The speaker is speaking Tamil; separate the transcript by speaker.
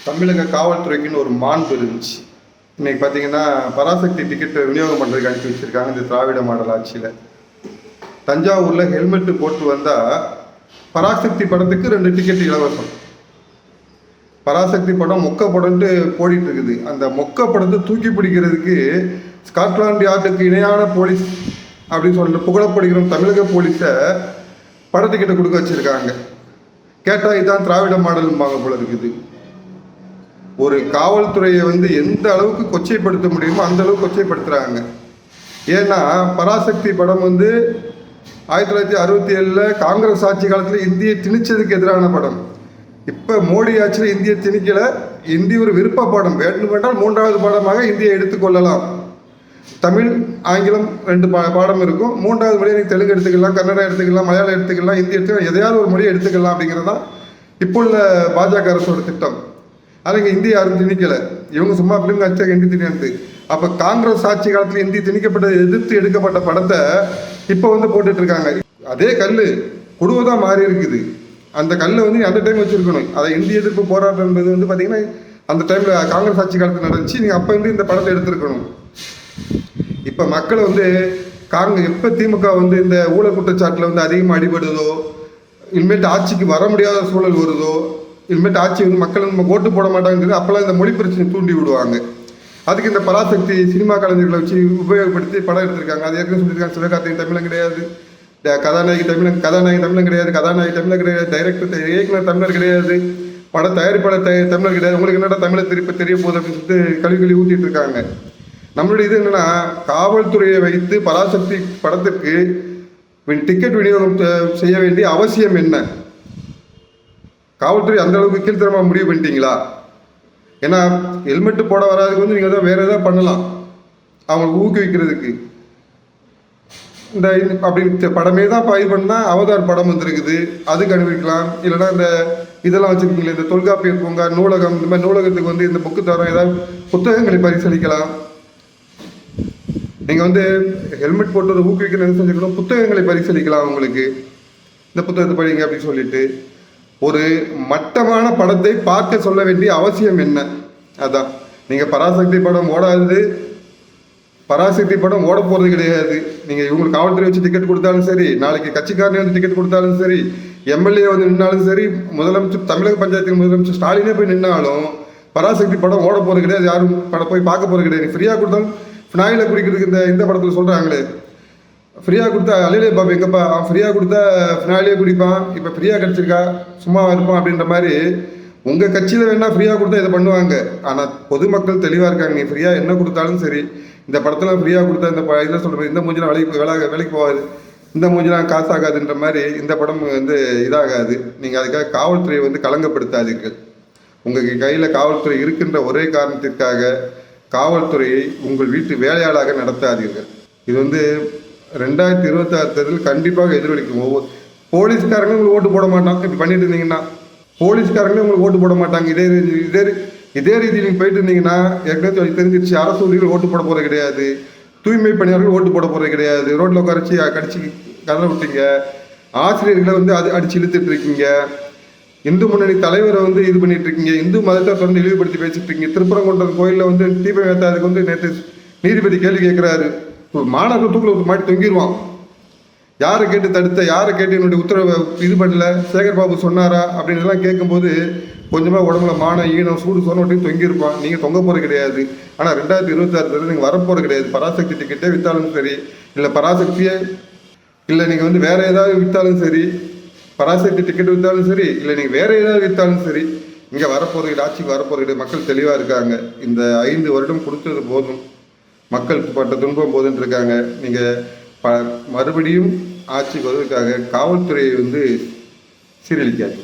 Speaker 1: தமிழக காவல்துறைக்குன்னு ஒரு மாண்பு இருந்துச்சு. இன்னைக்கு பார்த்தீங்கன்னா பராசக்தி டிக்கெட்டை விநியோகம் பண்ணுறதுக்கு அனுப்பி வச்சுருக்காங்க இந்த திராவிட மாடல் ஆட்சியில். தஞ்சாவூரில் ஹெல்மெட்டு போட்டு வந்தால் பராசக்தி படத்துக்கு 2 டிக்கெட் இலவசம். பராசக்தி படம் மொக்க படம்ட்டு போடிட்டு இருக்குது. அந்த மொக்க படத்தை தூக்கி பிடிக்கிறதுக்கு ஸ்காட்லாந்து யார்டுக்கு இணையான போலீஸ் அப்படின்னு சொல்லிட்டு புகழப்படுகிற தமிழக போலீஸை படத்துக்கிட்ட கொடுக்க வச்சுருக்காங்க. கேட்டால் இதுதான் திராவிட மாடல்பாங்க போல இருக்குது. ஒரு காவல்துறையை எந்த அளவுக்கு கொச்சைப்படுத்த முடியுமோ அந்த அளவுக்கு கொச்சைப்படுத்துகிறாங்க. ஏன்னா பராசக்தி படம் 1967 காங்கிரஸ் ஆட்சி காலத்தில் இந்தியை திணிச்சதுக்கு எதிரான படம். இப்போ மோடி ஆட்சியில் இந்தியை திணிக்கலை. இந்தி ஒரு விருப்ப பாடம். வேண்டுமென்றால் 3வது பாடமாக இந்தியை எடுத்துக்கொள்ளலாம். தமிழ் ஆங்கிலம் 2 பாடம் இருக்கும். 3வது மொழியை நீங்கள் தெலுங்கு எடுத்துக்கலாம், கன்னடம் எடுத்துக்கலாம், மலையாளம் எடுத்துக்கலாம், ஹிந்தி எடுத்துக்கலாம், எதையாவது ஒரு மொழியை எடுத்துக்கலாம் அப்படிங்கிறது தான் இப்போ உள்ள பாஜக அரசோட திட்டம். ஆனால் இங்கே இந்தி யாரும் திணிக்கலை. இவங்க சும்மா அப்படின்னு வச்சா ஹிந்தி திணிந்து. அப்போ காங்கிரஸ் ஆட்சி காலத்தில் இந்தி திணிக்கப்பட்டதை எதிர்த்து எடுக்கப்பட்ட படத்தை இப்போ போட்டுட்டு இருக்காங்க. அதே கல் குடுவதான் மாறி இருக்குது. அந்த கல்லை அந்த டைம் வச்சுருக்கணும். அதை இந்திய எதிர்ப்பு போராட்டம் என்பது பார்த்தீங்கன்னா அந்த டைமில் காங்கிரஸ் ஆட்சி காலத்தில் நடந்துச்சு. நீங்கள் அப்போ இந்த படத்தை எடுத்துருக்கணும். இப்போ மக்கள் எப்போ திமுக இந்த ஊழல் குற்றச்சாட்டில் அதிகமாக அடிபடுதோ, இனிமேட்டு ஆட்சிக்கு வர முடியாத சூழல் வருதோ, இனிமேட்டு ஆட்சி மக்கள் நம்ம ஓட்டு போட மாட்டாங்கிறது அப்போல்லாம் இந்த மொழி பிரச்சனை தூண்டி விடுவாங்க. அதுக்கு இந்த பராசக்தி சினிமா கலைஞர்களை வச்சு உபயோகப்படுத்தி படம் எடுத்திருக்காங்க. அது ஏற்கனவே சொல்லியிருக்காங்க, சிவகார்த்திகேயன் தமிழன் கிடையாது, கதாநாயகி தமிழன் கிடையாது, கதாநாயகி தமிழன் கிடையாது, டைரக்டர் இயக்குனர் தமிழர் கிடையாது, பட தயாரிப்பாளர் தமிழர் கிடையாது. உங்களுக்கு என்னடா தமிழை தெரிய போகுது அப்படின்னு சொல்லிட்டு கல்வி ஊற்றிட்டு இருக்காங்க. நம்மளுடைய இது என்னன்னா, காவல்துறையை வைத்து பராசக்தி படத்திற்கு டிக்கெட் விநியோகம் செய்ய வேண்டிய அவசியம் என்ன? காவல்துறை அந்த அளவுக்கு கீழ்த்தரமாக முடிவு பண்ணிட்டீங்களா? ஏன்னா ஹெல்மெட்டு போட வராதுக்கு நீங்கள் வேற ஏதாவது பண்ணலாம் அவங்களுக்கு ஊக்குவிக்கிறதுக்கு. இந்த அப்படி படமே தான் இது பண்ணால் அவதார் படம் வந்துருக்குது, அதுக்கு அனுபவிக்கலாம். இல்லைன்னா இந்த இதெல்லாம் வச்சுருக்கீங்களே, இந்த தொல்காப்பியர் பூங்கா, நூலகம், இந்த மாதிரி நூலகத்துக்கு இந்த புக்கு தரம் ஏதாவது புத்தகங்களை பரிசீலிக்கலாம். நீங்கள் ஹெல்மெட் போட்டு ஒரு ஊக்குவிக்கிற செஞ்சுக்கணும், புத்தகங்களை பரிசீலிக்கலாம். உங்களுக்கு இந்த புத்தகத்தை படிங்க அப்படின்னு சொல்லிட்டு ஒரு மட்டமான படத்தை பார்க்க சொல்ல வேண்டிய அவசியம் என்ன? அதான் நீங்கள் பராசக்தி படம் ஓடாது, பராசக்தி படம் ஓட போகிறது கிடையாது. நீங்கள் இவங்களுக்கு காவல்துறை வச்சு டிக்கெட் கொடுத்தாலும் சரி, நாளைக்கு கட்சிக்காரனே டிக்கெட் கொடுத்தாலும் சரி, எம்எல்ஏ நின்னாலும் சரி, முதலமைச்சர் தமிழக பஞ்சாயத்து முதலமைச்சர் ஸ்டாலினே போய் நின்னாலும் பராசக்தி படம் ஓட போகிறது கிடையாது. யாரும் படம் போய் பார்க்க போகிறது கிடையாது. ஃப்ரீயாக கொடுத்தாலும் ஃபினாயில குடிக்கிறதுக்கு இந்த படத்தில் சொல்கிறாங்களே, ஃப்ரீயாக கொடுத்தா அலிலே பாபு எங்கப்பா, ஃப்ரீயாக கொடுத்தா ஃபினாயிலே குடிப்பான், இப்போ ஃப்ரீயாக கிடச்சிருக்கா சும்மா இருப்பான் அப்படின்ற மாதிரி உங்கள் கட்சியில் வேணால் ஃப்ரீயாக கொடுத்தா இதை பண்ணுவாங்க. ஆனால் பொதுமக்கள் தெளிவாக இருக்காங்க. நீ ஃப்ரீயாக என்ன கொடுத்தாலும் சரி, இந்த படத்தில் ஃப்ரீயாக கொடுத்தா இந்த இதில் சொல்கிறது இந்த மூஞ்சிலாம் வேலைக்கு போகாது, இந்த மூஞ்சிலாம் காசாகாதுன்ற மாதிரி இந்த படம் இதாகாது. நீங்கள் அதுக்காக காவல்துறையை களங்கப்படுத்தாதீர்கள். உங்கள் கையில் காவல்துறை இருக்கின்ற ஒரே காரணத்திற்காக காவல்துறையை உங்கள் வீட்டு வேலையாளாக நடத்தாதீர்கள். இது 2026 தேர்தல் கண்டிப்பாக எதிரொலிக்கும். போலீஸ்காரங்களும் உங்களுக்கு ஓட்டு போட மாட்டாங்க. இப்படி பண்ணிட்டு இருந்தீங்கன்னா போலீஸ்காரங்களும் உங்களுக்கு ஓட்டு போட மாட்டாங்க. இதே ரீதியில் நீங்கள் போயிட்டு இருந்தீங்கன்னா ஏற்கனவே தெரிஞ்சிருச்சு, அரசு ஊழியர்கள் ஓட்டு போட போகிறது கிடையாது, தூய்மை பணியாளர்கள் ஓட்டு போட போகிறது கிடையாது, ரோட்டில் உட்காரச்சி கடிச்சு கதற விட்டீங்க, ஆசிரியர்களை அது அடித்து இழுத்துட்டு இருக்கீங்க, இந்து முன்னணி தலைவரை இது பண்ணிட்டு இருக்கீங்க, இந்து மதத்தை இழிவுபடுத்தி பேசிட்டு இருக்கீங்க. திருப்பரங்குன்றம் கோயிலில் தீபம் ஏற்றாதுக்கு நேற்று நீதிபதி கேள்வி கேட்குறாரு. மாணவர்கள் தூக்கில் மாட்டி தொங்கிடுவான். யாரை கேட்டு தடுத்த, யாரை கேட்டு என்னுடைய உத்தரவை பண்ணல, சேகர் பாபு சொன்னாரா அப்படின்லாம் கேட்கும்போது கொஞ்சமாக உடம்புல ஈனம் சூடு சொன்னோட்டையும் தொங்கியிருப்பான். நீங்கள் தொங்க போகிறது கிடையாது. ஆனால் 2026 நீங்கள் வரப்போகிறது கிடையாது. பராசக்தி டிக்கெட்டே விற்றாலும் சரி, இல்லை பராசக்தியே இல்லை நீங்கள் வேறு ஏதாவது விற்றாலும் சரி, பராசக்தி டிக்கெட் விற்றாலும் சரி, இல்லை நீங்கள் வேறு ஏதாவது விற்றாலும் சரி, இங்கே வரப்போகிறது ஆட்சிக்கு வரப்போகிறது. மக்கள் தெளிவாக இருக்காங்க. இந்த 5 வருடம் கொடுத்தது போதும், மக்கள் பட்ட துன்பம் போதுன்னு இருக்காங்க. நீங்கள் மறுபடியும் ஆட்சிக்கு வருவதற்காக காவல்துறையை சீரழிக்காது.